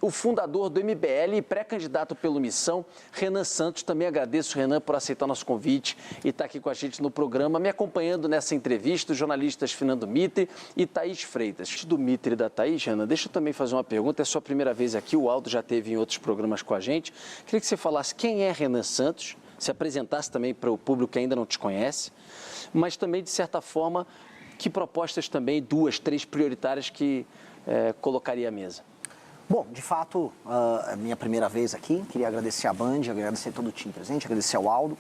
O fundador do MBL e pré-candidato pelo Missão, Renan Santos. Também agradeço, Renan, por aceitar nosso convite e estar aqui com a gente no programa, me acompanhando nessa entrevista, os jornalistas Fernando Mitre e Thaís Freitas. Antes do Mitre e da Thaís, Renan, deixa eu também fazer uma pergunta. É a sua primeira vez aqui, o Aldo já esteve em outros programas com a gente. Queria que você falasse quem é Renan Santos, se apresentasse também para o público que ainda não te conhece, mas também, de certa forma, que propostas também, 2, 3 prioritárias que colocaria à mesa. Bom, de fato, é a minha primeira vez aqui. Queria agradecer a Band, agradecer todo o time presente, agradecer ao Aldo.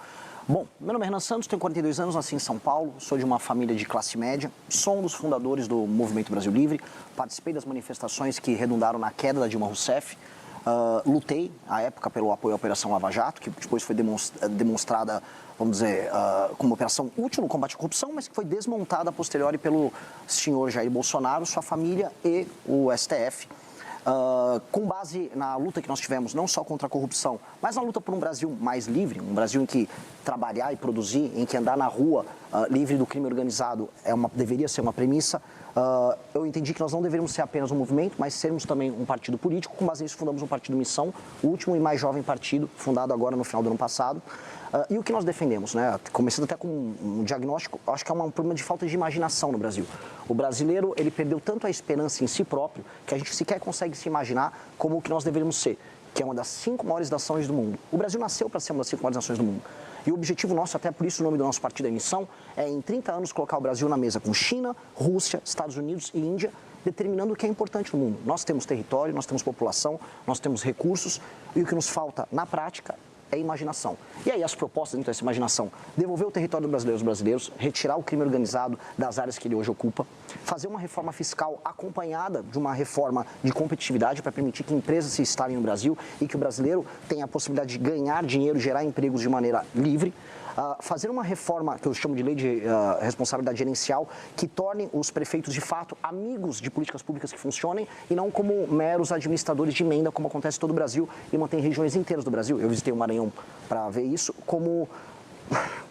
Bom, meu nome é Renan Santos, tenho 42 anos, nasci em São Paulo, sou de uma família de classe média, sou um dos fundadores do Movimento Brasil Livre, participei das manifestações que redundaram na queda da Dilma Rousseff, lutei, à época, pelo apoio à Operação Lava Jato, que depois foi demonstrada, vamos dizer, como uma operação útil no combate à corrupção, mas que foi desmontada a posteriori pelo senhor Jair Bolsonaro, sua família e o STF. Com base na luta que nós tivemos, não só contra a corrupção, mas na luta por um Brasil mais livre, um Brasil em que trabalhar e produzir, em que andar na rua livre do crime organizado deveria ser uma premissa. Eu entendi que nós não deveríamos ser apenas um movimento, mas sermos também um partido político. Com base nisso, fundamos um partido Missão, o último e mais jovem partido, fundado agora no final do ano passado. E o que nós defendemos, né? Começando até com um diagnóstico, acho que é um problema de falta de imaginação no Brasil. O brasileiro, ele perdeu tanto a esperança em si próprio, que a gente sequer consegue se imaginar como o que nós deveríamos ser, que é uma das 5 maiores nações do mundo. O Brasil nasceu para ser uma das 5 maiores nações do mundo. E o objetivo nosso, até por isso o nome do nosso partido é Missão, é em 30 anos colocar o Brasil na mesa com China, Rússia, Estados Unidos e Índia, determinando o que é importante no mundo. Nós temos território, nós temos população, nós temos recursos, e o que nos falta na prática é imaginação. E aí as propostas dentro dessa imaginação: devolver o território do brasileiro aos brasileiros, retirar o crime organizado das áreas que ele hoje ocupa, fazer uma reforma fiscal acompanhada de uma reforma de competitividade para permitir que empresas se instalem no Brasil e que o brasileiro tenha a possibilidade de ganhar dinheiro, gerar empregos de maneira livre. Fazer uma reforma, que eu chamo de lei de responsabilidade gerencial, que torne os prefeitos, de fato, amigos de políticas públicas que funcionem e não como meros administradores de emenda, como acontece em todo o Brasil e mantém regiões inteiras do Brasil. Eu visitei o Maranhão para ver isso, como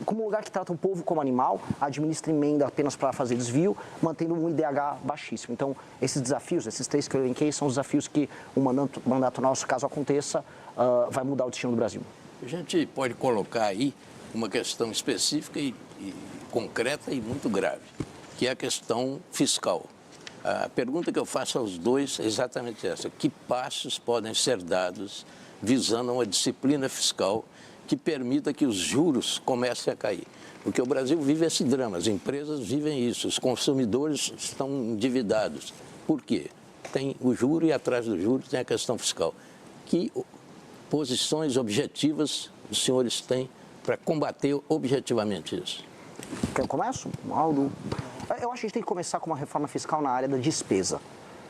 um lugar que trata o povo como animal, administra emenda apenas para fazer desvio, mantendo um IDH baixíssimo. Então, esses desafios, esses 3 que eu elenquei, são os desafios que o mandato nosso, caso aconteça, vai mudar o destino do Brasil. A gente pode colocar aí uma questão específica e concreta e muito grave, que é a questão fiscal. A pergunta que eu faço aos dois é exatamente essa: que passos podem ser dados visando uma disciplina fiscal que permita que os juros comecem a cair? Porque o Brasil vive esse drama, as empresas vivem isso, os consumidores estão endividados. Por quê? Tem o juro e atrás do juro tem a questão fiscal. Que posições objetivas os senhores têm para combater objetivamente isso? Eu começo, Aldo? Eu acho que a gente tem que começar com uma reforma fiscal na área da despesa.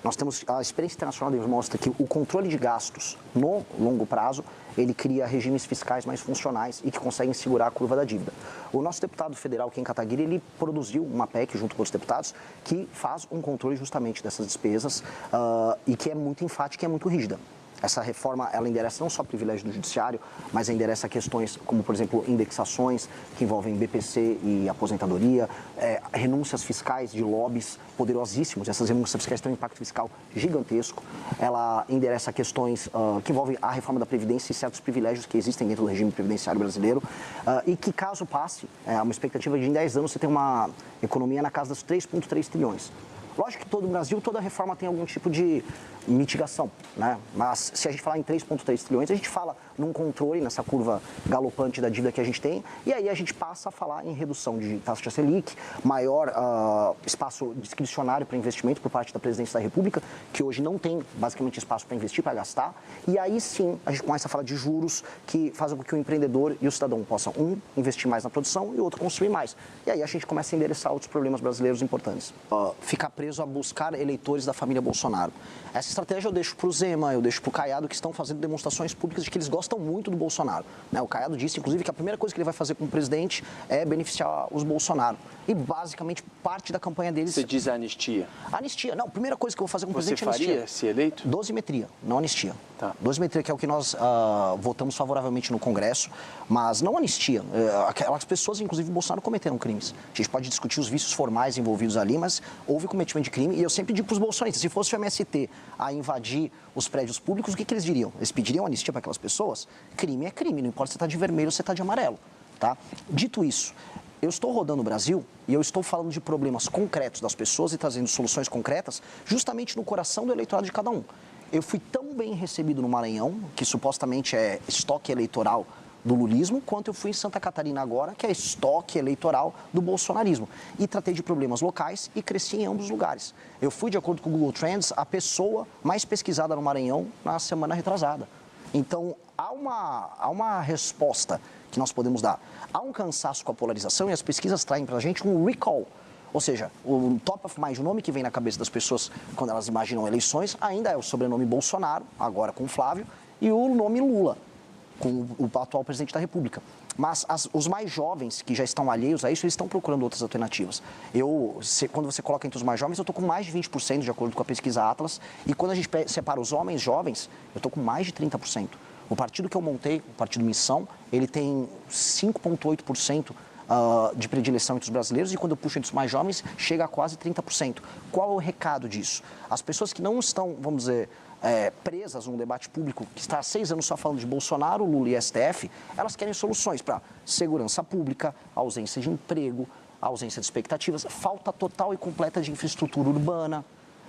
Nós temos, a experiência internacional demonstra que o controle de gastos no longo prazo, ele cria regimes fiscais mais funcionais e que conseguem segurar a curva da dívida. O nosso deputado federal, Kim Kataguiri, ele produziu uma PEC junto com os deputados que faz um controle justamente dessas despesas e que é muito enfática e é muito rígida. Essa reforma, ela endereça não só privilégios do judiciário, mas endereça questões como, por exemplo, indexações que envolvem BPC e aposentadoria, renúncias fiscais de lobbies poderosíssimos. Essas renúncias fiscais têm um impacto fiscal gigantesco. Ela endereça questões que envolvem a reforma da Previdência e certos privilégios que existem dentro do regime previdenciário brasileiro e que, caso passe, uma expectativa de em 10 anos você ter uma economia na casa dos 3,3 trilhões. Lógico que todo o Brasil, toda reforma tem algum tipo de mitigação, né? Mas se a gente falar em 3,3 trilhões, a gente fala num controle, nessa curva galopante da dívida que a gente tem, e aí a gente passa a falar em redução de taxa de Selic, maior espaço discricionário para investimento por parte da Presidência da República, que hoje não tem basicamente espaço para investir, para gastar, e aí sim a gente começa a falar de juros que fazem com que o empreendedor e o cidadão possam, investir mais na produção e o outro construir mais. E aí a gente começa a endereçar outros problemas brasileiros importantes. Ficar preso a buscar eleitores da família Bolsonaro. Essa estratégia eu deixo para o Zema, eu deixo para o Caiado, que estão fazendo demonstrações públicas de que eles gostam muito do Bolsonaro. O Caiado disse, inclusive, que a primeira coisa que ele vai fazer como presidente é beneficiar os Bolsonaro. E, basicamente, parte da campanha deles... Você diz a anistia? Anistia. Não, a primeira coisa que eu vou fazer como presidente é anistia. Você faria, se eleito? Dosimetria, não anistia. Tá. 263, que é o que nós votamos favoravelmente no Congresso, mas não anistia. Aquelas pessoas, inclusive, Bolsonaro cometeram crimes. A gente pode discutir os vícios formais envolvidos ali, mas houve cometimento de crime. E eu sempre digo para os bolsonaristas, se fosse o MST a invadir os prédios públicos, o que eles diriam? Eles pediriam anistia para aquelas pessoas? Crime é crime, não importa se você está de vermelho ou se você está de amarelo. Tá? Dito isso, eu estou rodando o Brasil e eu estou falando de problemas concretos das pessoas e trazendo soluções concretas justamente no coração do eleitorado de cada um. Eu fui tão bem recebido no Maranhão, que supostamente é estoque eleitoral do lulismo, quanto eu fui em Santa Catarina agora, que é estoque eleitoral do bolsonarismo. E tratei de problemas locais e cresci em ambos os lugares. Eu fui, de acordo com o Google Trends, a pessoa mais pesquisada no Maranhão na semana retrasada. Então, há uma resposta que nós podemos dar. Há um cansaço com a polarização e as pesquisas traem para a gente um recall. Ou seja, o top of mind, o nome que vem na cabeça das pessoas quando elas imaginam eleições, ainda é o sobrenome Bolsonaro, agora com o Flávio, e o nome Lula, com o atual presidente da República. Mas os mais jovens, que já estão alheios a isso, eles estão procurando outras alternativas. Quando você coloca entre os mais jovens, eu estou com mais de 20%, de acordo com a pesquisa Atlas, e quando a gente separa os homens jovens, eu estou com mais de 30%. O partido que eu montei, o Partido Missão, ele tem 5,8% de predileção entre os brasileiros e quando eu puxo entre os mais jovens, chega a quase 30%. Qual é o recado disso? As pessoas que não estão, vamos dizer, presas num debate público que está há 6 anos só falando de Bolsonaro, Lula e STF, elas querem soluções para segurança pública, ausência de emprego, ausência de expectativas, falta total e completa de infraestrutura urbana.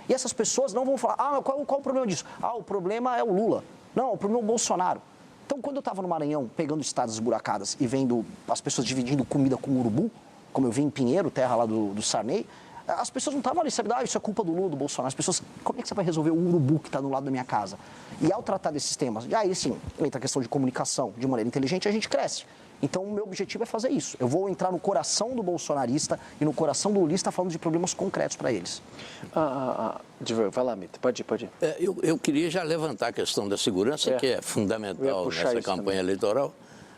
E essas pessoas não vão falar, qual o problema disso? O problema é o Lula. Não, o problema é o Bolsonaro. Então, quando eu estava no Maranhão, pegando estradas esburacadas e vendo as pessoas dividindo comida com urubu, como eu vi em Pinheiro, terra lá do Sarney, as pessoas não estavam ali, sabe, isso é culpa do Lula, do Bolsonaro. As pessoas, como é que você vai resolver o urubu que está do lado da minha casa? E ao tratar desses temas, aí sim, entra a questão de comunicação de maneira inteligente, a gente cresce. Então, o meu objetivo é fazer isso. Eu vou entrar no coração do bolsonarista e no coração do lulista falando de problemas concretos para eles. Vai lá, Mito. Pode ir. Eu queria já levantar a questão da segurança, que é fundamental nessa campanha eleitoral,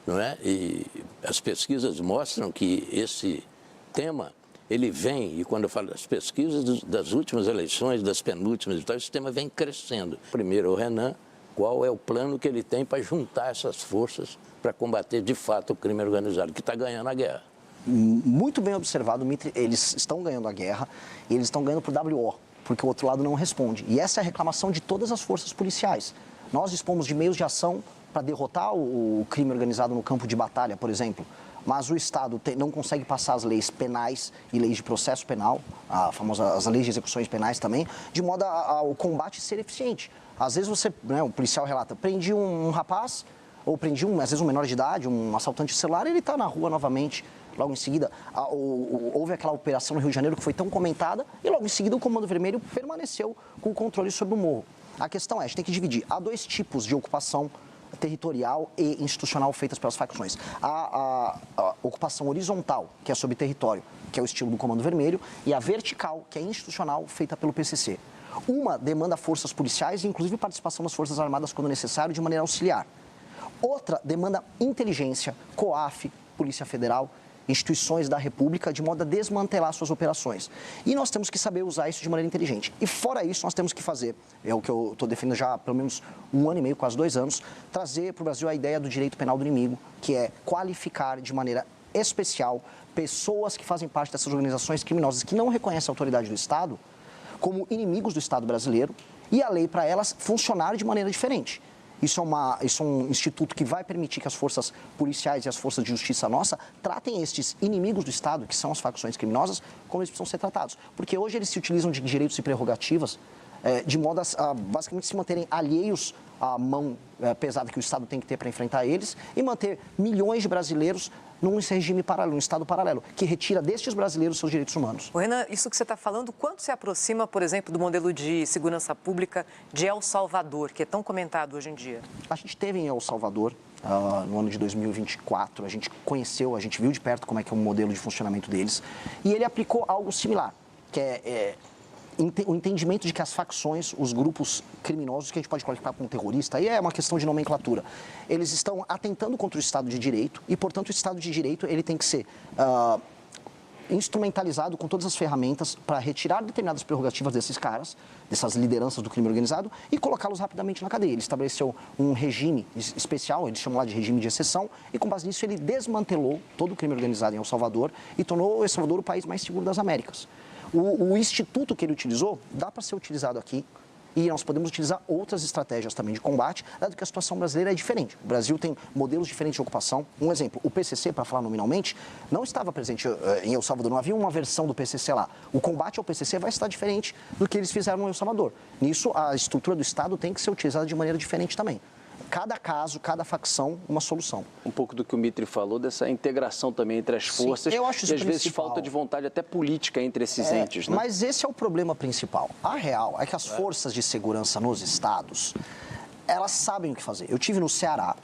não é? E as pesquisas mostram que esse tema, ele vem, e quando eu falo das pesquisas das últimas eleições, das penúltimas e tal, esse tema vem crescendo. Primeiro, o Renan, qual é o plano que ele tem para juntar essas forças para combater de fato o crime organizado, que está ganhando a guerra? Muito bem observado, Mitri, eles estão ganhando a guerra e eles estão ganhando por WO, porque o outro lado não responde. E essa é a reclamação de todas as forças policiais. Nós dispomos de meios de ação para derrotar o crime organizado no campo de batalha, por exemplo, mas o Estado não consegue passar as leis penais e leis de processo penal, as leis de execuções penais também, de modo ao combate ser eficiente. Às vezes o policial relata, prendi um rapaz, ou prendi às vezes um menor de idade, um assaltante de celular, e ele está na rua novamente. Logo em seguida, houve aquela operação no Rio de Janeiro que foi tão comentada, e logo em seguida o Comando Vermelho permaneceu com o controle sobre o morro. A questão é, a gente tem que dividir. Há 2 tipos de ocupação territorial e institucional feitas pelas facções. A ocupação horizontal, que é sobre território, que é o estilo do Comando Vermelho, e a vertical, que é institucional, feita pelo PCC. Uma demanda forças policiais e, inclusive, participação das Forças Armadas quando necessário, de maneira auxiliar. Outra demanda inteligência, COAF, Polícia Federal, instituições da República, de modo a desmantelar suas operações. E nós temos que saber usar isso de maneira inteligente. E fora isso, nós temos que fazer, é o que eu estou defendendo já há pelo menos 1 ano e meio, quase 2 anos, trazer para o Brasil a ideia do direito penal do inimigo, que é qualificar de maneira especial pessoas que fazem parte dessas organizações criminosas que não reconhecem a autoridade do Estado como inimigos do Estado brasileiro e a lei para elas funcionar de maneira diferente. Isso é um instituto que vai permitir que as forças policiais e as forças de justiça nossa tratem estes inimigos do Estado, que são as facções criminosas, como eles precisam ser tratados. Porque hoje eles se utilizam de direitos e prerrogativas de modo a basicamente se manterem alheios à mão pesada que o Estado tem que ter para enfrentar eles e manter milhões de brasileiros num regime paralelo, num Estado paralelo, que retira destes brasileiros seus direitos humanos. Renan, isso que você está falando, quanto se aproxima, por exemplo, do modelo de segurança pública de El Salvador, que é tão comentado hoje em dia? A gente teve em El Salvador, no ano de 2024, a gente conheceu, a gente viu de perto como é que é o modelo de funcionamento deles, e ele aplicou algo similar, que é o entendimento de que as facções, os grupos criminosos, que a gente pode qualificar como terrorista, aí é uma questão de nomenclatura, eles estão atentando contra o Estado de Direito e, portanto, o Estado de Direito ele tem que ser instrumentalizado com todas as ferramentas para retirar determinadas prerrogativas desses caras, dessas lideranças do crime organizado, e colocá-los rapidamente na cadeia. Ele estabeleceu um regime especial, eles chamam lá de regime de exceção, e com base nisso ele desmantelou todo o crime organizado em El Salvador e tornou El Salvador o país mais seguro das Américas. O instituto que ele utilizou dá para ser utilizado aqui, e nós podemos utilizar outras estratégias também de combate, dado que a situação brasileira é diferente. O Brasil tem modelos diferentes de ocupação. Um exemplo, o PCC, para falar nominalmente, não estava presente em El Salvador, não havia uma versão do PCC lá. O combate ao PCC vai estar diferente do que eles fizeram em El Salvador. Nisso, a estrutura do Estado tem que ser utilizada de maneira diferente também. Cada caso, cada facção, uma solução. Um pouco do que o Mitri falou, dessa integração também entre as forças. Sim, eu acho isso e às vezes principal. falta de vontade até política entre esses entes, né? Mas esse é o problema principal. A real é que as forças de segurança nos estados, elas sabem o que fazer. Eu tive no Ceará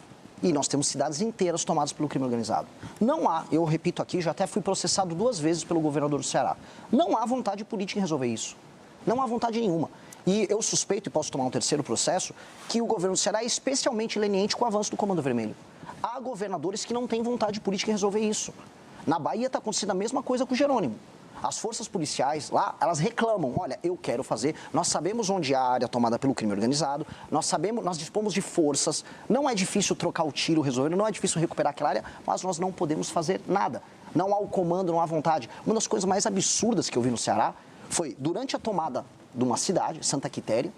e nós temos cidades inteiras tomadas pelo crime organizado. Não há, eu repito aqui, já até fui processado 2 vezes pelo governador do Ceará. Não há vontade política em resolver isso. Não há vontade nenhuma. E eu suspeito, e posso tomar um terceiro processo, que o governo do Ceará é especialmente leniente com o avanço do Comando Vermelho. Há governadores que não têm vontade política em resolver isso. Na Bahia está acontecendo a mesma coisa com o Jerônimo. As forças policiais lá, elas reclamam, olha, eu quero fazer, nós sabemos onde há a área tomada pelo crime organizado, nós dispomos de forças, não é difícil trocar o tiro, resolver, não é difícil recuperar aquela área, mas nós não podemos fazer nada. Não há o comando, não há vontade. Uma das coisas mais absurdas que eu vi no Ceará foi, durante a tomada de uma cidade, Santa Quitéria,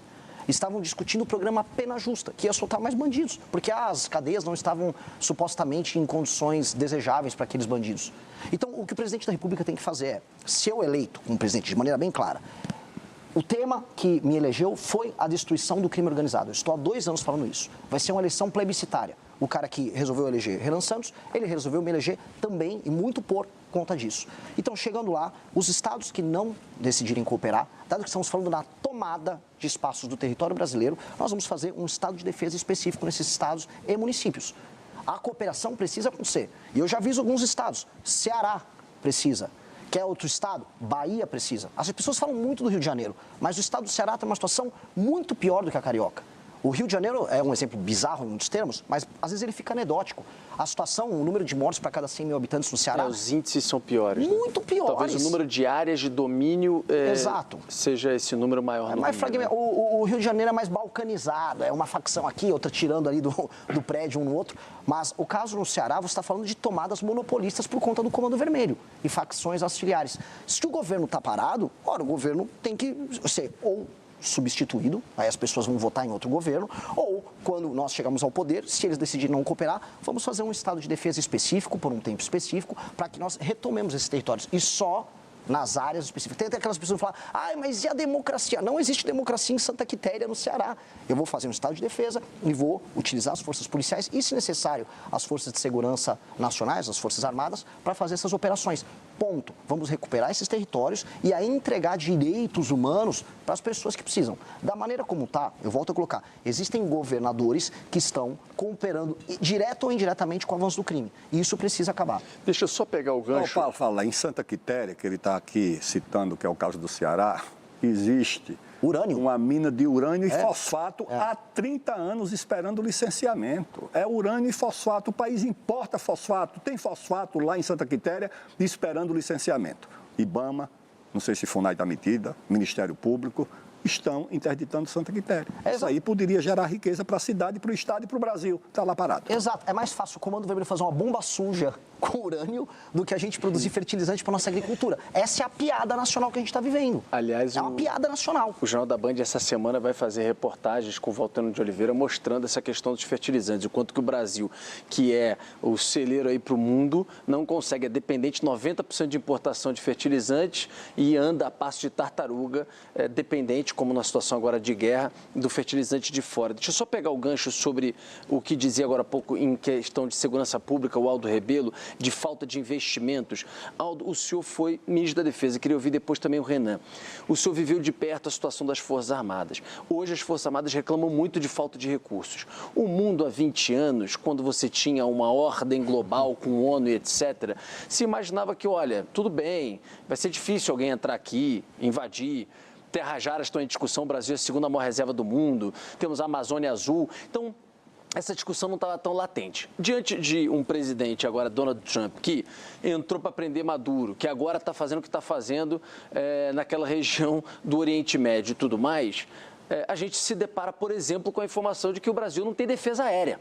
estavam discutindo o programa Pena Justa, que ia soltar mais bandidos, porque as cadeias não estavam supostamente em condições desejáveis para aqueles bandidos. Então, o que o presidente da República tem que fazer é, se eu eleito como presidente de maneira bem clara, o tema que me elegeu foi a destruição do crime organizado. Eu estou há 2 anos falando isso. Vai ser uma eleição plebiscitária. O cara que resolveu eleger Renan Santos, ele resolveu me eleger também, e muito por conta disso. Então, chegando lá, os estados que não decidirem cooperar, dado que estamos falando na tomada de espaços do território brasileiro, nós vamos fazer um estado de defesa específico nesses estados e municípios. A cooperação precisa acontecer. E eu já aviso alguns estados. Ceará precisa. Quer outro estado? Bahia precisa. As pessoas falam muito do Rio de Janeiro, mas o estado do Ceará tem uma situação muito pior do que a carioca. O Rio de Janeiro é um exemplo bizarro em muitos termos, mas às vezes ele fica anedótico. A situação, o número de mortes para cada 100 mil habitantes no Ceará... os índices são piores. Muito piores. Talvez o número de áreas de domínio Exato. seja esse número maior. Mais Rio, né? o Rio de Janeiro é mais balcanizado, é uma facção aqui, outra tirando ali do prédio um no outro. Mas o caso no Ceará, você está falando de tomadas monopolistas por conta do Comando Vermelho e facções auxiliares. Se o governo está parado, ora, o governo tem que ser ou substituído, aí as pessoas vão votar em outro governo, ou quando nós chegamos ao poder, se eles decidirem não cooperar, vamos fazer um estado de defesa específico, por um tempo específico, para que nós retomemos esses territórios. E só nas áreas específicas. Tem até aquelas pessoas que falam, mas e a democracia? Não existe democracia em Santa Quitéria, no Ceará. Eu vou fazer um estado de defesa e vou utilizar as forças policiais e, se necessário, as forças de segurança nacionais, as forças armadas, para fazer essas operações. Ponto. Vamos recuperar esses territórios e aí entregar direitos humanos para as pessoas que precisam. Da maneira como está, eu volto a colocar, existem governadores que estão cooperando direto ou indiretamente com o avanço do crime. E isso precisa acabar. Deixa eu só pegar o gancho. Paulo, fala, em Santa Quitéria, que ele está aqui citando, que é o caso do Ceará, existe urânio. Uma mina de urânio e fosfato há 30 anos esperando licenciamento. É urânio e fosfato. O país importa fosfato. Tem fosfato lá em Santa Quitéria esperando licenciamento. IBAMA, não sei se FUNAI está metida, Ministério Público, estão interditando Santa Quitéria. Isso aí poderia gerar riqueza para a cidade, para o Estado e para o Brasil. Está lá parado. Exato. É mais fácil o Comando Vermelho fazer uma bomba suja com urânio do que a gente produzir fertilizante para nossa agricultura. Essa é a piada nacional que a gente está vivendo. Aliás, é uma piada nacional. O Jornal da Band essa semana vai fazer reportagens com o Valtano de Oliveira mostrando essa questão dos fertilizantes, o quanto que o Brasil, que é o celeiro aí para o mundo, não consegue, é dependente 90% de importação de fertilizantes e anda a passo de tartaruga, dependente, como na situação agora de guerra, do fertilizante de fora. Deixa eu só pegar o gancho sobre o que dizia agora há pouco em questão de segurança pública, o Aldo Rebelo, de falta de investimentos. Aldo, o senhor foi ministro da Defesa, queria ouvir depois também o Renan. O senhor viveu de perto a situação das Forças Armadas. Hoje as Forças Armadas reclamam muito de falta de recursos. O mundo há 20 anos, quando você tinha uma ordem global com ONU e etc., se imaginava que, olha, tudo bem, vai ser difícil alguém entrar aqui, invadir. Terras raras estão em discussão, o Brasil é a segunda maior reserva do mundo, temos a Amazônia Azul. Então, essa discussão não estava tão latente. Diante de um presidente, agora Donald Trump, que entrou para prender Maduro, que agora está fazendo o que está fazendo naquela região do Oriente Médio e tudo mais, a gente se depara, por exemplo, com a informação de que o Brasil não tem defesa aérea.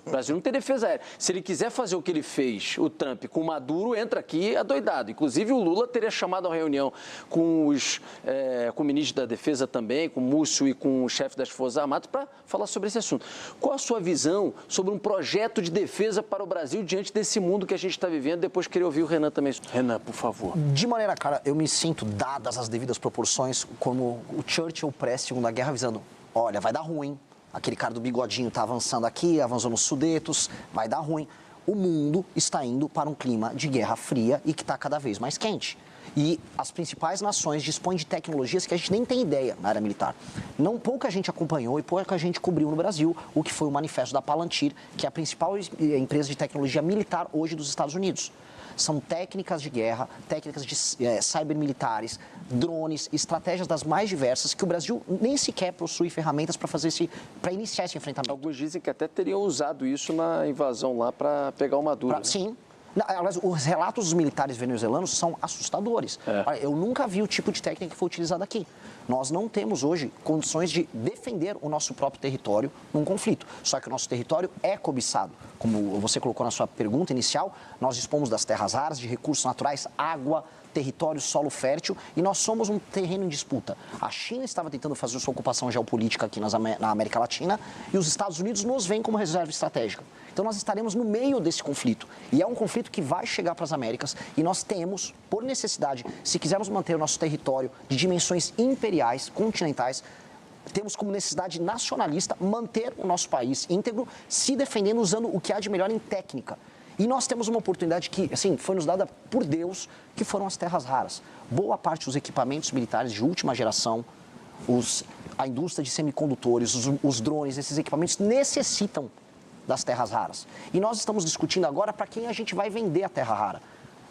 O Brasil não tem defesa aérea. Se ele quiser fazer o que ele fez, o Trump, com o Maduro, entra aqui adoidado. Inclusive, o Lula teria chamado a reunião com o ministro da Defesa também, com o Múcio e com o chefe das Forças Armadas, para falar sobre esse assunto. Qual a sua visão sobre um projeto de defesa para o Brasil diante desse mundo que a gente está vivendo? Depois queria ouvir o Renan também. Renan, por favor. De maneira clara, eu me sinto, dadas as devidas proporções, como o Churchill pré-Segunda Guerra avisando, olha, vai dar ruim. Aquele cara do bigodinho está avançando aqui, avançou nos Sudetos, vai dar ruim. O mundo está indo para um clima de guerra fria e que está cada vez mais quente. E as principais nações dispõem de tecnologias que a gente nem tem ideia na área militar. Não pouca gente acompanhou e pouca gente cobriu no Brasil o que foi o manifesto da Palantir, que é a principal empresa de tecnologia militar hoje dos Estados Unidos. São técnicas de guerra, técnicas de cybermilitares, drones, estratégias das mais diversas que o Brasil nem sequer possui ferramentas para iniciar esse enfrentamento. Alguns dizem que até teriam usado isso na invasão lá para pegar o Maduro. Sim. Aliás, os relatos dos militares venezuelanos são assustadores. Olha, eu nunca vi o tipo de técnica que foi utilizada aqui. Nós não temos hoje condições de defender o nosso próprio território num conflito. Só que o nosso território é cobiçado. Como você colocou na sua pergunta inicial, nós dispomos das terras raras, de recursos naturais, água, território, solo fértil, e nós somos um terreno em disputa. A China estava tentando fazer sua ocupação geopolítica aqui na América Latina e os Estados Unidos nos veem como reserva estratégica. Então nós estaremos no meio desse conflito. E é um conflito que vai chegar para as Américas e nós temos, por necessidade, se quisermos manter o nosso território de dimensões imperiais, continentais, temos como necessidade nacionalista manter o nosso país íntegro, se defendendo usando o que há de melhor em técnica. E nós temos uma oportunidade que, assim, foi nos dada por Deus, que foram as terras raras. Boa parte dos equipamentos militares de última geração, a indústria de semicondutores, os drones, esses equipamentos necessitam das terras raras. E nós estamos discutindo agora para quem a gente vai vender a terra rara.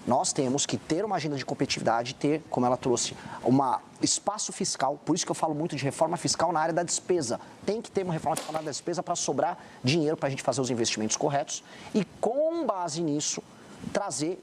Nós temos que ter uma agenda de competitividade, ter, como ela trouxe, um espaço fiscal. Por isso que eu falo muito de reforma fiscal na área da despesa. Tem que ter uma reforma fiscal na área da despesa para sobrar dinheiro para a gente fazer os investimentos corretos. E com base nisso,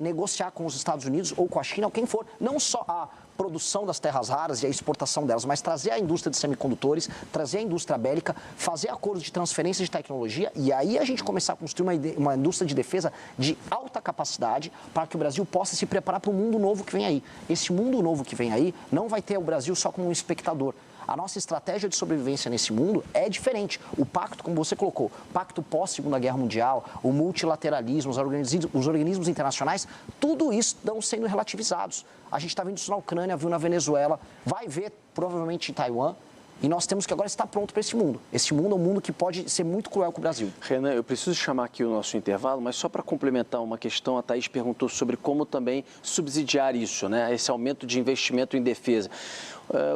negociar com os Estados Unidos ou com a China, ou quem for, não só a produção das terras raras e a exportação delas, mas trazer a indústria de semicondutores, trazer a indústria bélica, fazer acordos de transferência de tecnologia e aí a gente começar a construir uma indústria de defesa de alta capacidade para que o Brasil possa se preparar para o mundo novo que vem aí. Esse mundo novo que vem aí não vai ter o Brasil só como um espectador. A nossa estratégia de sobrevivência nesse mundo é diferente. O pacto, como você colocou, pacto pós-Segunda Guerra Mundial, o multilateralismo, os organismos internacionais, tudo isso estão sendo relativizados. A gente está vendo isso na Ucrânia, viu na Venezuela, vai ver provavelmente em Taiwan. E nós temos que agora estar pronto para esse mundo. Esse mundo é um mundo que pode ser muito cruel com o Brasil. Renan, eu preciso chamar aqui o nosso intervalo, mas só para complementar uma questão, a Thaís perguntou sobre como também subsidiar isso, né? Esse aumento de investimento em defesa.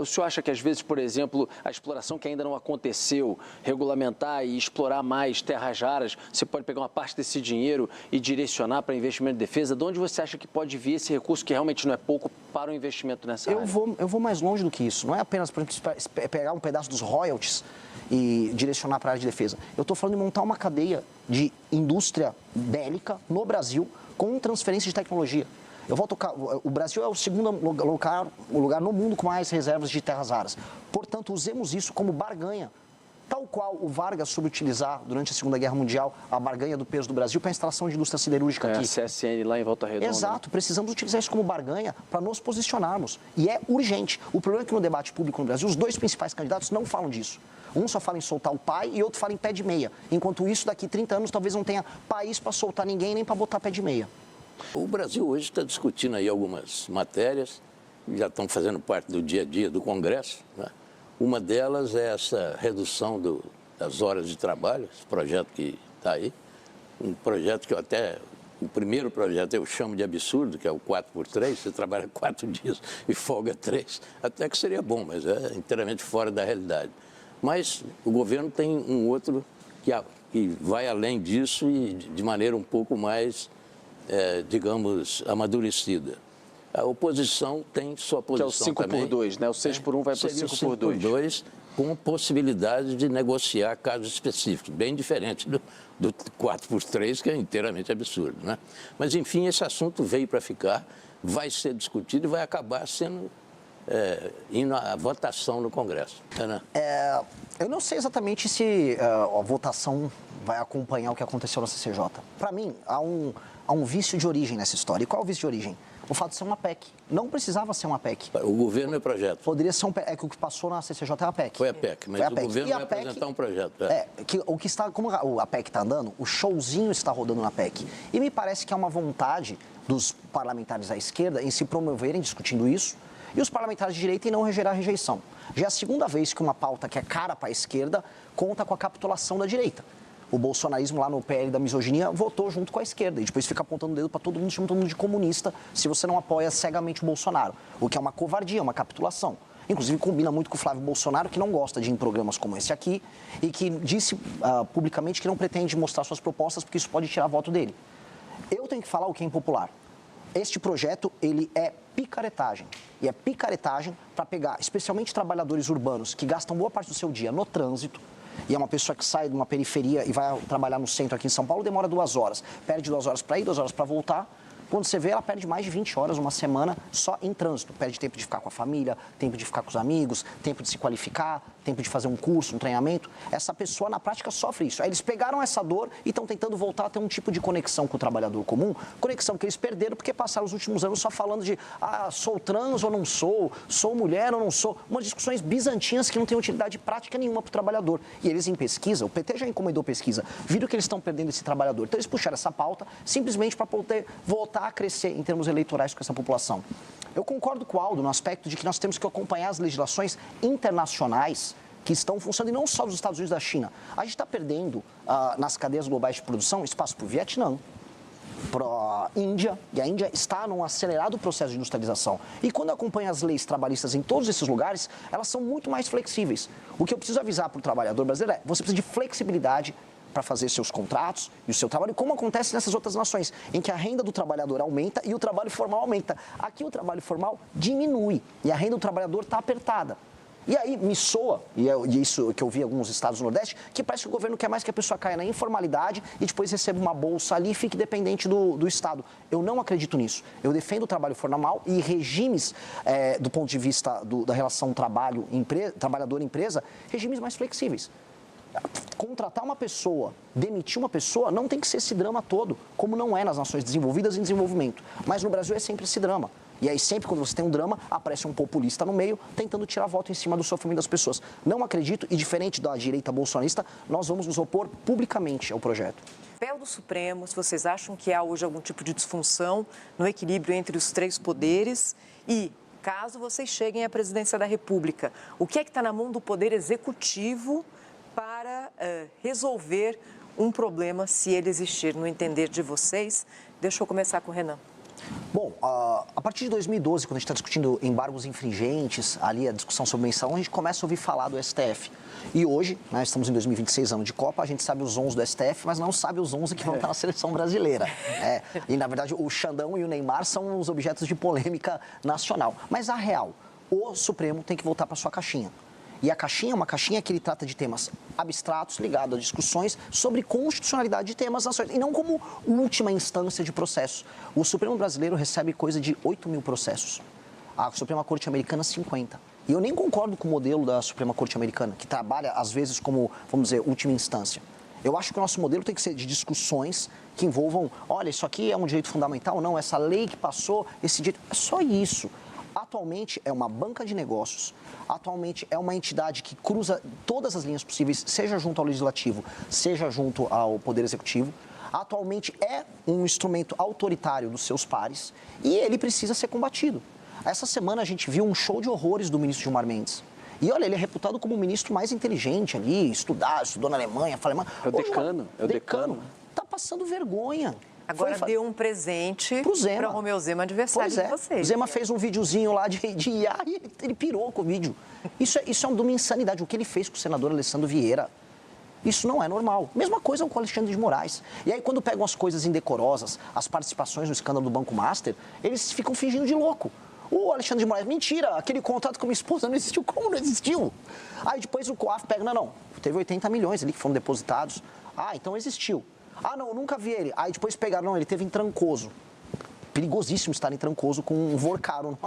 O senhor acha que, às vezes, por exemplo, a exploração que ainda não aconteceu, regulamentar e explorar mais terras raras, você pode pegar uma parte desse dinheiro e direcionar para investimento em defesa? De onde você acha que pode vir esse recurso, que realmente não é pouco, para o investimento nessa área? Eu vou mais longe do que isso. Não é apenas, por exemplo, pegar um pedaço dos royalties e direcionar para a área de defesa. Eu estou falando de montar uma cadeia de indústria bélica no Brasil com transferência de tecnologia. O Brasil é o segundo lugar no mundo com mais reservas de terras raras. Portanto, usemos isso como barganha. Tal qual o Vargas soube utilizar durante a Segunda Guerra Mundial a barganha do peso do Brasil para a instalação de indústria siderúrgica aqui. A CSN lá em Volta Redonda. Exato, precisamos utilizar isso como barganha para nos posicionarmos. E é urgente. O problema é que no debate público no Brasil, os dois principais candidatos não falam disso. Um só fala em soltar o pai e outro fala em pé de meia. Enquanto isso, daqui 30 anos, talvez não tenha país para soltar ninguém nem para botar pé de meia. O Brasil hoje está discutindo aí algumas matérias, que já estão fazendo parte do dia a dia do Congresso, né? Uma delas é essa redução das horas de trabalho, esse projeto que está aí. Um projeto que o primeiro projeto eu chamo de absurdo, que é o 4x3, você trabalha 4 dias e folga 3. Até que seria bom, mas é inteiramente fora da realidade. Mas o governo tem um outro que vai além disso e de maneira um pouco mais, digamos, amadurecida. A oposição tem sua Que é o posição 5 também. por 2, né? O 6 por 1 vai para o Seria 5 5 por 2. 2, com possibilidade de negociar casos específicos, bem diferente do 4 por 3, que é inteiramente absurdo, né? Mas, enfim, esse assunto veio para ficar, vai ser discutido e vai acabar sendo indo à votação no Congresso. Né? Eu não sei exatamente se a votação vai acompanhar o que aconteceu na CCJ. Para mim, há um vício de origem nessa história. E qual é o vício de origem? O fato de ser uma PEC. Não precisava ser uma PEC. O governo é projeto. Poderia ser é que o que passou na CCJ é a PEC. Foi a PEC, mas Foi a o PEC. governo E a vai PEC, apresentar um projeto. o que está, como a PEC está andando, o showzinho está rodando na PEC. E me parece que há uma vontade dos parlamentares à esquerda em se promoverem discutindo isso, e os parlamentares de direita em não gerar rejeição. Já é a segunda vez que uma pauta que é cara para a esquerda conta com a capitulação da direita. O bolsonarismo lá no PL da misoginia votou junto com a esquerda e depois fica apontando o dedo para todo mundo, chamando todo mundo de comunista se você não apoia cegamente o Bolsonaro, o que é uma covardia, uma capitulação. Inclusive combina muito com o Flávio Bolsonaro, que não gosta de ir em programas como esse aqui e que disse publicamente que não pretende mostrar suas propostas porque isso pode tirar voto dele. Eu tenho que falar o que é impopular. Este projeto, ele é picaretagem. E é picaretagem para pegar, especialmente trabalhadores urbanos que gastam boa parte do seu dia no trânsito, e é uma pessoa que sai de uma periferia e vai trabalhar no centro aqui em São Paulo, demora 2 horas. Perde 2 horas para ir, 2 horas para voltar. Quando você vê, ela perde mais de 20 horas, uma semana, só em trânsito. Perde tempo de ficar com a família, tempo de ficar com os amigos, tempo de se qualificar, tempo de fazer um curso, um treinamento. Essa pessoa, na prática, sofre isso. Aí eles pegaram essa dor e estão tentando voltar a ter um tipo de conexão com o trabalhador comum, conexão que eles perderam porque passaram os últimos anos só falando de sou trans ou não sou mulher ou não sou. Umas discussões bizantinas que não têm utilidade prática nenhuma para o trabalhador. E eles, em pesquisa, o PT já encomendou pesquisa, viram que eles estão perdendo esse trabalhador. Então eles puxaram essa pauta simplesmente para poder voltar a crescer em termos eleitorais com essa população. Eu concordo com o Aldo no aspecto de que nós temos que acompanhar as legislações internacionais que estão funcionando, e não só dos Estados Unidos e da China. A gente está perdendo, nas cadeias globais de produção, espaço para o Vietnã, para a Índia, e a Índia está num acelerado processo de industrialização. E quando acompanha as leis trabalhistas em todos esses lugares, elas são muito mais flexíveis. O que eu preciso avisar para o trabalhador brasileiro é, você precisa de flexibilidade para fazer seus contratos e o seu trabalho, como acontece nessas outras nações, em que a renda do trabalhador aumenta e o trabalho formal aumenta. Aqui o trabalho formal diminui e a renda do trabalhador está apertada. E aí me soa, e isso que eu vi em alguns estados do Nordeste, que parece que o governo quer mais que a pessoa caia na informalidade e depois receba uma bolsa ali e fique dependente do Estado. Eu não acredito nisso. Eu defendo o trabalho formal e regimes, do ponto de vista da relação trabalhador-empresa, regimes mais flexíveis. Contratar uma pessoa, demitir uma pessoa, não tem que ser esse drama todo, como não é nas nações desenvolvidas em desenvolvimento. Mas no Brasil é sempre esse drama. E aí sempre quando você tem um drama, aparece um populista no meio, tentando tirar voto em cima do sofrimento das pessoas. Não acredito, e diferente da direita bolsonarista, nós vamos nos opor publicamente ao projeto. Papel do Supremo, se vocês acham que há hoje algum tipo de disfunção no equilíbrio entre os 3 poderes e, caso vocês cheguem à presidência da República, o que é que está na mão do Poder Executivo para resolver um problema, se ele existir, no entender de vocês? Deixa eu começar com o Renan. Bom, a partir de 2012, quando a gente está discutindo embargos infringentes, ali a discussão sobre mensalão, a gente começa a ouvir falar do STF. E hoje, né, estamos em 2026, ano de Copa, a gente sabe os 11 do STF, mas não sabe os 11 que vão estar na seleção brasileira. E, na verdade, o Xandão e o Neymar são os objetos de polêmica nacional. Mas, a real, o Supremo tem que voltar para sua caixinha. E a caixinha é uma caixinha que ele trata de temas abstratos, ligados a discussões sobre constitucionalidade de temas nacionais, e não como última instância de processo. O Supremo brasileiro recebe coisa de 8 mil processos. A Suprema Corte Americana, 50. E eu nem concordo com o modelo da Suprema Corte Americana, que trabalha, às vezes, como, vamos dizer, última instância. Eu acho que o nosso modelo tem que ser de discussões que envolvam, olha, isso aqui é um direito fundamental, não, essa lei que passou, esse direito... É só isso. Atualmente é uma banca de negócios, atualmente é uma entidade que cruza todas as linhas possíveis, seja junto ao Legislativo, seja junto ao Poder Executivo. Atualmente é um instrumento autoritário dos seus pares e ele precisa ser combatido. Essa semana a gente viu um show de horrores do ministro Gilmar Mendes. E olha, ele é reputado como o ministro mais inteligente ali, estudou na Alemanha, fala alemão. É o decano. Tá passando vergonha. Agora deu um presente para o Romeu Zema, adversário de vocês. O Zema fez um videozinho lá de IA e ele pirou com o vídeo. Isso é de uma insanidade. O que ele fez com o senador Alessandro Vieira, Isso não é normal. Mesma coisa com o Alexandre de Moraes. E aí, quando pegam as coisas indecorosas, as participações no escândalo do Banco Master, eles ficam fingindo de louco. O Alexandre de Moraes, mentira, aquele contrato com a minha esposa não existiu. Como não existiu? Aí depois o COAF pega, não, teve 80 milhões ali que foram depositados. Ah, então existiu. Ah, não, eu nunca vi ele. Aí depois pegaram, não, ele teve em Trancoso. Perigosíssimo estar em Trancoso com um Vorcaro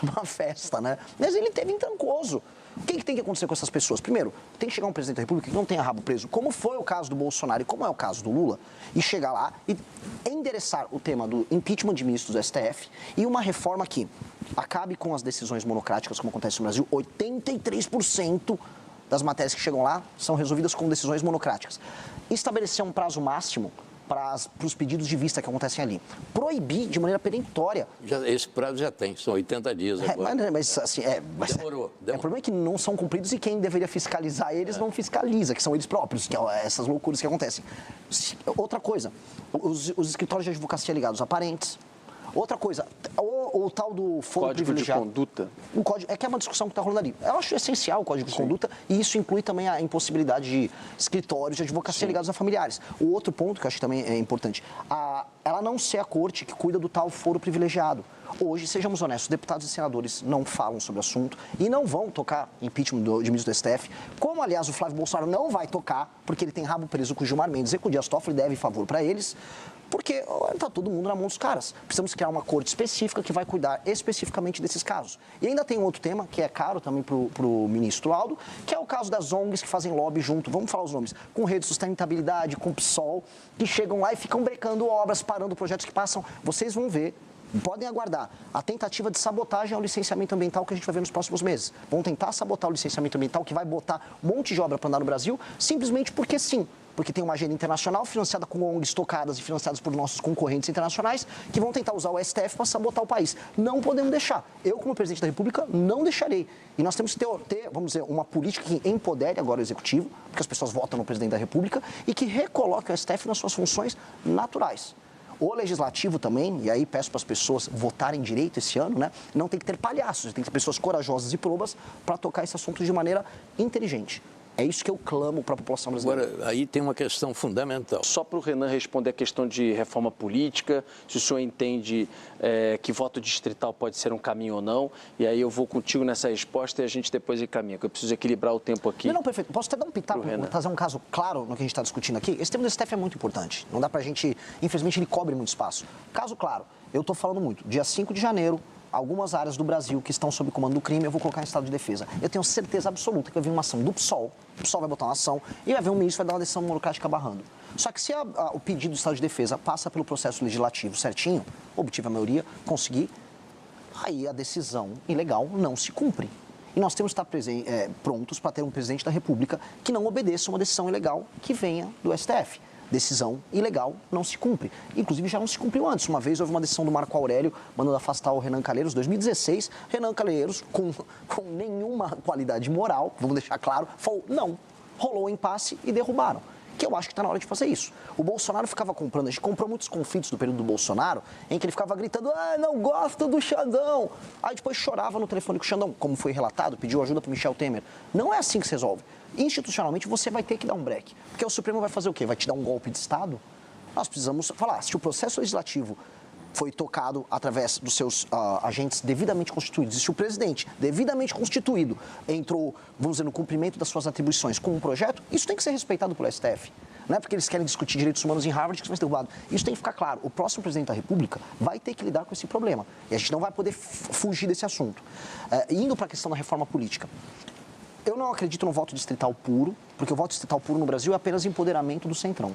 numa festa, né? Mas ele teve em Trancoso. O que tem que acontecer com essas pessoas? Primeiro, tem que chegar um presidente da República que não tenha rabo preso, como foi o caso do Bolsonaro e como é o caso do Lula, e chegar lá e endereçar o tema do impeachment de ministros do STF e uma reforma que acabe com as decisões monocráticas, como acontece no Brasil. 83% das matérias que chegam lá são resolvidas com decisões monocráticas. Estabelecer um prazo máximo para os pedidos de vista que acontecem ali. Proibir de maneira perentória. Esse prazo já tem, são 80 dias agora. Mas assim, Demorou. O problema é que não são cumpridos e quem deveria fiscalizar eles não fiscaliza, que são eles próprios, que é essas loucuras que acontecem. Outra coisa, os escritórios de advocacia ligados a parentes. Outra coisa, o tal do foro privilegiado. Código de conduta. O código, que é uma discussão que está rolando ali. Eu acho essencial o código de conduta e isso inclui também a impossibilidade de escritórios de advocacia ligados a familiares. O outro ponto que eu acho que também é importante, ela não ser a corte que cuida do tal foro privilegiado. Hoje, sejamos honestos, deputados e senadores não falam sobre o assunto e não vão tocar impeachment de ministro do STF, como, aliás, o Flávio Bolsonaro não vai tocar, porque ele tem rabo preso com o Gilmar Mendes e com o Dias Toffoli deve favor para eles, porque está todo mundo na mão dos caras. Precisamos criar uma corte específica que vai cuidar especificamente desses casos. E ainda tem outro tema, que é caro também para o ministro Aldo, que é o caso das ONGs que fazem lobby junto, vamos falar os nomes, com Rede de Sustentabilidade, com o PSOL, que chegam lá e ficam brecando obras, parando projetos que passam. Vocês vão ver, podem aguardar, a tentativa de sabotagem ao licenciamento ambiental que a gente vai ver nos próximos meses. Vão tentar sabotar o licenciamento ambiental que vai botar um monte de obra para andar no Brasil, simplesmente porque sim. Porque tem uma agenda internacional financiada com ONGs tocadas e financiadas por nossos concorrentes internacionais que vão tentar usar o STF para sabotar o país. Não podemos deixar. Eu, como presidente da República, não deixarei. E nós temos que ter, vamos dizer, uma política que empodere agora o Executivo, porque as pessoas votam no presidente da República, e que recoloque o STF nas suas funções naturais. O Legislativo também, e aí peço para as pessoas votarem direito esse ano, né? Não tem que ter palhaços, tem que ter pessoas corajosas e probas para tocar esse assunto de maneira inteligente. É isso que eu clamo para a população brasileira. Agora, aí tem uma questão fundamental. Só para o Renan responder a questão de reforma política, se o senhor entende que voto distrital pode ser um caminho ou não, e aí eu vou contigo nessa resposta e a gente depois encaminha, que eu preciso equilibrar o tempo aqui. Não, perfeito. Posso até dar um pitaco, trazer um caso claro no que a gente está discutindo aqui? Esse tema do STF é muito importante. Não dá para a gente... Infelizmente, ele cobre muito espaço. Caso claro, eu estou falando muito. Dia 5 de janeiro... Algumas áreas do Brasil que estão sob comando do crime, eu vou colocar em estado de defesa. Eu tenho certeza absoluta que vai vir uma ação do PSOL, o PSOL vai botar uma ação e vai vir um ministro, vai dar uma decisão monocrática barrando. Só que se o pedido do estado de defesa passa pelo processo legislativo certinho, obtive a maioria, conseguir, aí a decisão ilegal não se cumpre. E nós temos que estar prontos para ter um presidente da República que não obedeça uma decisão ilegal que venha do STF. Decisão ilegal não se cumpre. Inclusive, já não se cumpriu antes. Uma vez houve uma decisão do Marco Aurélio mandando afastar o Renan Calheiros, 2016. Renan Calheiros, com nenhuma qualidade moral, vamos deixar claro, falou não. Rolou o impasse e derrubaram. Que eu acho que está na hora de fazer isso. O Bolsonaro ficava comprando, a gente comprou muitos conflitos do período do Bolsonaro, em que ele ficava gritando, não gosto do Xandão. Aí depois chorava no telefone com o Xandão, como foi relatado, pediu ajuda para o Michel Temer. Não é assim que se resolve. Institucionalmente, você vai ter que dar um break. Porque o Supremo vai fazer o quê? Vai te dar um golpe de Estado? Nós precisamos falar, se o processo legislativo foi tocado através dos seus agentes devidamente constituídos, e se o presidente, devidamente constituído, entrou, vamos dizer, no cumprimento das suas atribuições com um projeto, isso tem que ser respeitado pelo STF. Não é porque eles querem discutir direitos humanos em Harvard que isso vai ser derrubado. Isso tem que ficar claro. O próximo presidente da República vai ter que lidar com esse problema. E a gente não vai poder fugir desse assunto. Indo para a questão da reforma política. Eu não acredito no voto distrital puro, porque o voto distrital puro no Brasil é apenas empoderamento do centrão.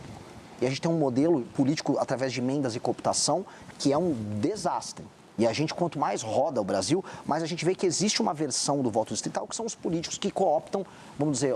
E a gente tem um modelo político através de emendas e cooptação que é um desastre. E a gente, quanto mais roda o Brasil, mais a gente vê que existe uma versão do voto distrital, que são os políticos que cooptam, vamos dizer,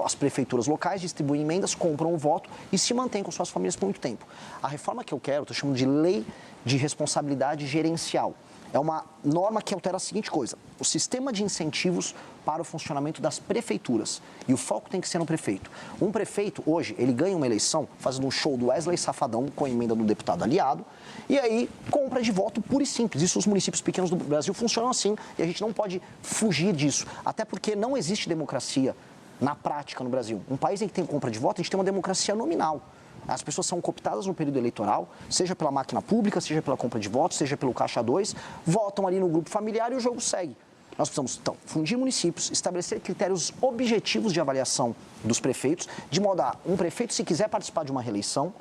as prefeituras locais, distribuem emendas, compram o voto e se mantêm com suas famílias por muito tempo. A reforma que eu quero, estou chamando de lei de responsabilidade gerencial. É uma norma que altera a seguinte coisa: o sistema de incentivos para o funcionamento das prefeituras. E o foco tem que ser no prefeito. Um prefeito, hoje, ele ganha uma eleição fazendo um show do Wesley Safadão com a emenda do deputado aliado, e aí compra de voto puro e simples. Isso os municípios pequenos do Brasil funcionam assim, e a gente não pode fugir disso. Até porque não existe democracia na prática no Brasil. Um país em que tem compra de voto, a gente tem uma democracia nominal. As pessoas são cooptadas no período eleitoral, seja pela máquina pública, seja pela compra de votos, seja pelo caixa 2, votam ali no grupo familiar e o jogo segue. Nós precisamos, então, fundir municípios, estabelecer critérios objetivos de avaliação dos prefeitos, de modo a um prefeito, se quiser participar de uma reeleição,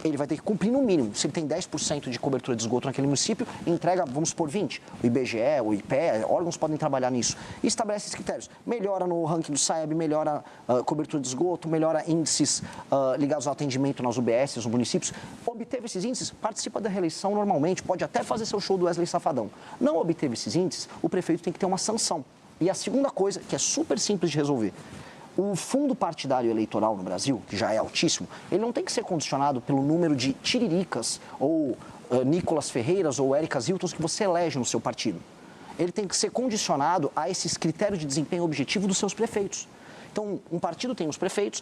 ele vai ter que cumprir no mínimo. Se ele tem 10% de cobertura de esgoto naquele município, entrega, vamos supor, 20%. O IBGE, o IPE, órgãos podem trabalhar nisso. E estabelece esses critérios. Melhora no ranking do SAEB, melhora a cobertura de esgoto, melhora índices ligados ao atendimento nas UBS, nos municípios. Obteve esses índices, participa da reeleição normalmente, pode até fazer seu show do Wesley Safadão. Não obteve esses índices, o prefeito tem que ter uma sanção. E a segunda coisa, que é super simples de resolver, o fundo partidário eleitoral no Brasil, que já é altíssimo, ele não tem que ser condicionado pelo número de tiriricas ou Nicolas Ferreiras ou Érica Hiltons que você elege no seu partido. Ele tem que ser condicionado a esses critérios de desempenho objetivo dos seus prefeitos. Então, um partido tem os prefeitos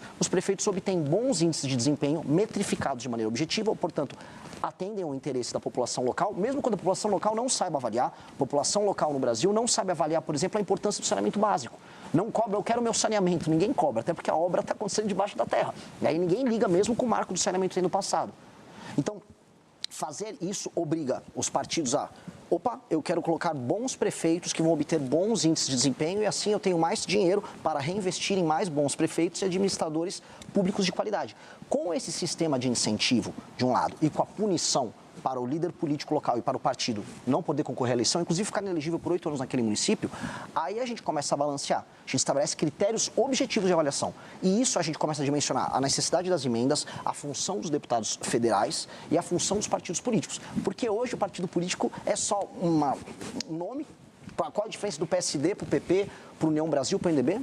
obtêm bons índices de desempenho metrificados de maneira objetiva, portanto, atendem ao interesse da população local, mesmo quando a população local não saiba avaliar. A população local no Brasil não sabe avaliar, por exemplo, a importância do saneamento básico. Não cobra, eu quero meu saneamento, ninguém cobra, até porque a obra está acontecendo debaixo da terra. E aí ninguém liga mesmo com o marco do saneamento sendo passado. Então, fazer isso obriga os partidos a... Opa, eu quero colocar bons prefeitos que vão obter bons índices de desempenho e assim eu tenho mais dinheiro para reinvestir em mais bons prefeitos e administradores públicos de qualidade. Com esse sistema de incentivo, de um lado, e com a punição para o líder político local e para o partido não poder concorrer à eleição, inclusive ficar inelegível por 8 anos naquele município, aí a gente começa a balancear. A gente estabelece critérios objetivos de avaliação. E isso a gente começa a dimensionar a necessidade das emendas, a função dos deputados federais e a função dos partidos políticos. Porque hoje o partido político é só um nome. Qual a diferença do PSD para o PP, para o União Brasil, para o MDB?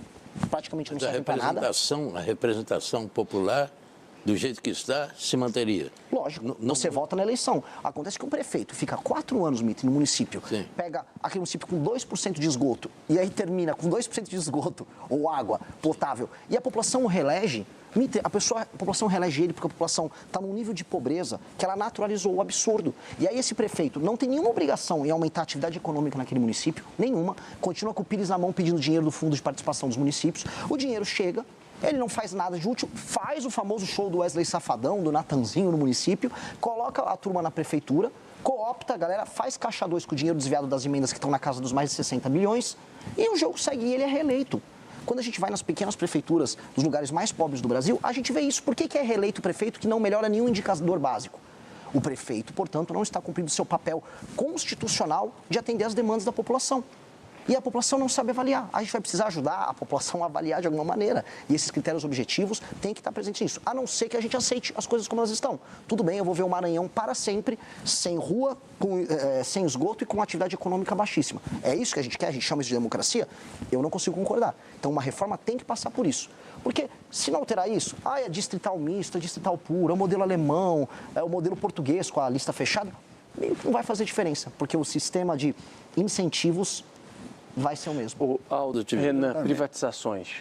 Praticamente não serve para nada. A representação popular, do jeito que está, se manteria. Lógico, você vota na eleição. Acontece que um prefeito fica 4 anos, Mitre, no município, Sim. pega aquele município com 2% de esgoto, e aí termina com 2% de esgoto, ou água potável, e a população o reelege, Mitre, a população reelege ele porque a população está num nível de pobreza que ela naturalizou o absurdo. E aí esse prefeito não tem nenhuma obrigação em aumentar a atividade econômica naquele município, nenhuma, continua com o pires na mão pedindo dinheiro do fundo de participação dos municípios, o dinheiro chega, ele não faz nada de útil, faz o famoso show do Wesley Safadão, do Natanzinho no município, coloca a turma na prefeitura, coopta a galera, faz caixa 2 com o dinheiro desviado das emendas que estão na casa dos mais de 60 milhões e o jogo segue e ele é reeleito. Quando a gente vai nas pequenas prefeituras dos lugares mais pobres do Brasil, a gente vê isso. Por que é reeleito o prefeito que não melhora nenhum indicador básico? O prefeito, portanto, não está cumprindo seu papel constitucional de atender às demandas da população. E a população não sabe avaliar. A gente vai precisar ajudar a população a avaliar de alguma maneira. E esses critérios objetivos têm que estar presentes nisso. A não ser que a gente aceite as coisas como elas estão. Tudo bem, eu vou ver o Maranhão para sempre, sem rua, sem esgoto e com atividade econômica baixíssima. É isso que a gente quer? A gente chama isso de democracia? Eu não consigo concordar. Então, uma reforma tem que passar por isso. Porque, se não alterar isso, é distrital misto, é distrital puro, é o modelo alemão, é o modelo português com a lista fechada, meio que não vai fazer diferença. Porque o sistema de incentivos vai ser o mesmo. O Aldo, Renan, privatizações.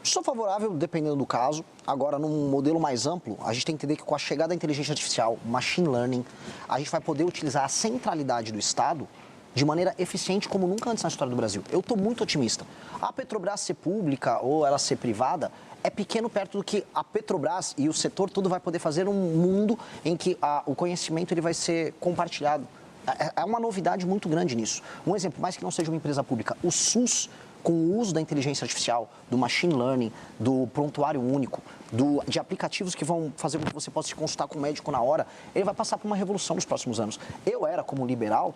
Sou favorável, dependendo do caso. Agora, num modelo mais amplo, a gente tem que entender que com a chegada da inteligência artificial, machine learning, a gente vai poder utilizar a centralidade do Estado de maneira eficiente como nunca antes na história do Brasil. Eu estou muito otimista. A Petrobras ser pública ou ela ser privada é pequeno perto do que a Petrobras e o setor todo vai poder fazer um mundo em que o conhecimento ele vai ser compartilhado. É uma novidade muito grande nisso. Um exemplo, mais que não seja uma empresa pública, o SUS, com o uso da inteligência artificial, do machine learning, do prontuário único, de aplicativos que vão fazer com que você possa se consultar com o médico na hora, ele vai passar por uma revolução nos próximos anos. Eu era, como liberal,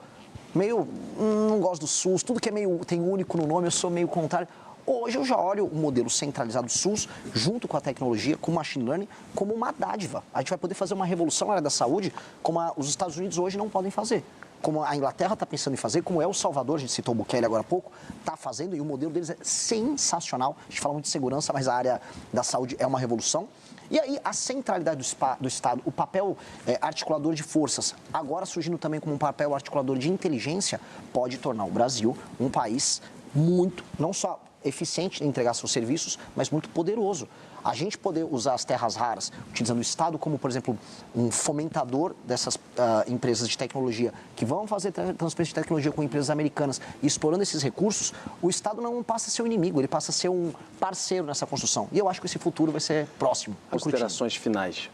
meio, não gosto do SUS, tudo que é meio, tem único no nome, eu sou meio contrário. Hoje eu já olho o modelo centralizado do SUS, junto com a tecnologia, com o machine learning, como uma dádiva. A gente vai poder fazer uma revolução na área da saúde, como os Estados Unidos hoje não podem fazer. Como a Inglaterra está pensando em fazer, como El Salvador, a gente citou o Bukele agora há pouco, está fazendo, e o modelo deles é sensacional. A gente fala muito de segurança, mas a área da saúde é uma revolução. E aí, a centralidade do Estado, o papel articulador de forças, agora surgindo também como um papel articulador de inteligência, pode tornar o Brasil um país muito, não só eficiente em entregar seus serviços, mas muito poderoso. A gente poder usar as terras raras, utilizando o Estado como, por exemplo, um fomentador dessas empresas de tecnologia que vão fazer transferência de tecnologia com empresas americanas e explorando esses recursos, o Estado não passa a ser um inimigo, ele passa a ser um parceiro nessa construção. E eu acho que esse futuro vai ser próximo. Considerações finais.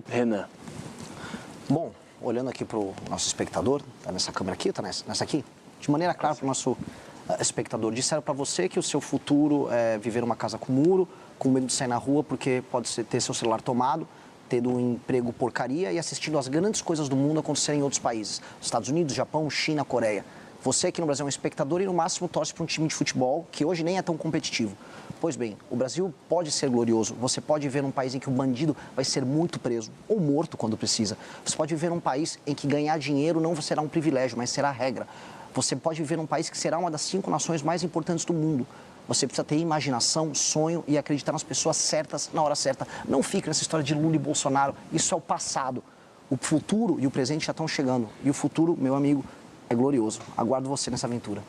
Renan. Bom, olhando aqui para o nosso espectador, tá nessa câmera aqui, tá nessa aqui, de maneira clara para o nosso espectador, disseram para você que o seu futuro é viver numa casa com muro, com medo de sair na rua porque pode ter seu celular tomado, tendo um emprego porcaria e assistindo as grandes coisas do mundo acontecerem em outros países, Estados Unidos, Japão, China, Coreia. Você aqui no Brasil é um espectador e no máximo torce para um time de futebol que hoje nem é tão competitivo. Pois bem, o Brasil pode ser glorioso. Você pode viver num país em que o bandido vai ser muito preso ou morto quando precisa. Você pode viver num país em que ganhar dinheiro não será um privilégio, mas será a regra. Você pode viver num país que será uma das 5 nações mais importantes do mundo. Você precisa ter imaginação, sonho e acreditar nas pessoas certas na hora certa. Não fique nessa história de Lula e Bolsonaro. Isso é o passado. O futuro e o presente já estão chegando. E o futuro, meu amigo, é glorioso. Aguardo você nessa aventura.